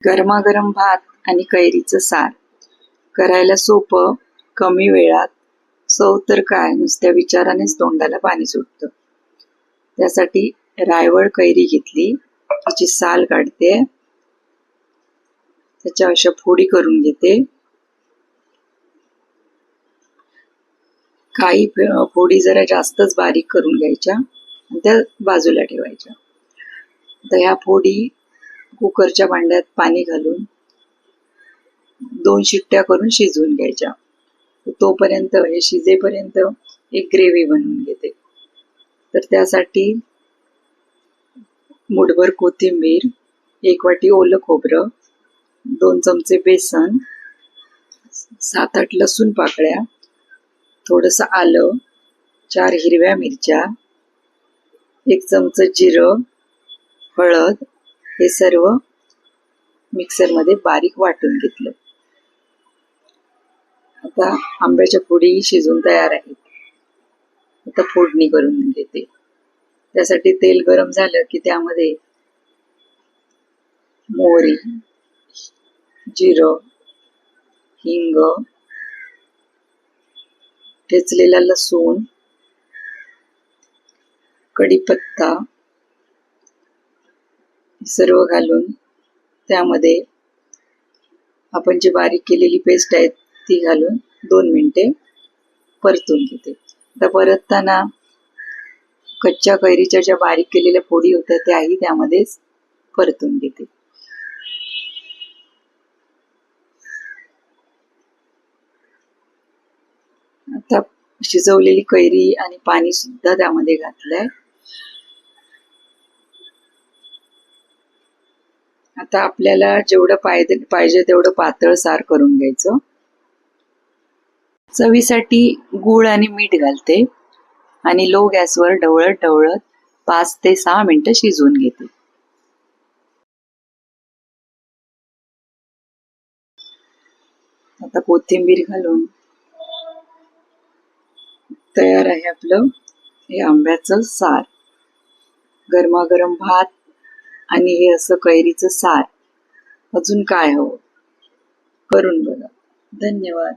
गरमागरम भात आणि कैरीचं सार करायला सोपं, कमी वेळात, चव तर काय नुसत्या विचारानेच तोंडाला पाणी सुटतं. त्यासाठी रायवळ कैरी घेतली, तिची साल काढते, त्याच्या अशा फोडी करून घेते. काही फोडी जरा जास्तच बारीक करून घ्यायच्या आणि त्या बाजूला ठेवायच्या. तर ह्या फोडी कुकरच्या भांड्यात पाणी घालून 2 शिट्ट्या करून शिजवून घ्यायच्या. तोपर्यंत हे शिजेपर्यंत एक ग्रेव्ही बनवून घेते. तर त्यासाठी मुठभर कोथिंबीर, 1 वाटी ओलं खोबरं, 2 चमचे बेसन, 7-8 लसूण पाकळ्या, थोडंसं आलं, 4 हिरव्या मिरच्या, 1 चमचं जिरं, हळद, हे सर्व मिक्सरमध्ये बारीक वाटून घेतलं. आता आंब्याच्या फोडी शिजून तयार आहेत. आता फोडणी करून घेते. त्यासाठी तेल गरम झालं की त्यामध्ये मोहरी, जिरं, हिंग, ठेचलेला लसूण, कढीपत्ता सर्व घालून त्यामध्ये आपण जी बारीक केलेली पेस्ट आहे ती घालून 2 मिनिटे परतून घेते. आता परतताना कच्च्या कैरीच्या ज्या बारीक केलेल्या फोडी होत्या त्याही त्यामध्येच परतून घेते. आता शिजवलेली कैरी आणि पाणी सुद्धा त्यामध्ये घातलंय. आता आपल्याला जेवढं पाहिजे तेवढं पातळ सार करून घ्यायचं. चवीसाठी गूळ आणि मीठ घालते आणि लो गॅसवर ढवळत ढवळत 5 ते 6 मिनिटं शिजवून घेते. आता कोथिंबीर घालून तयार आहे आपलं हे आंब्याचं सार. गरमागरम भात आणि हे असं कैरीचं सार. अजून काय हवं? करून बघा. धन्यवाद.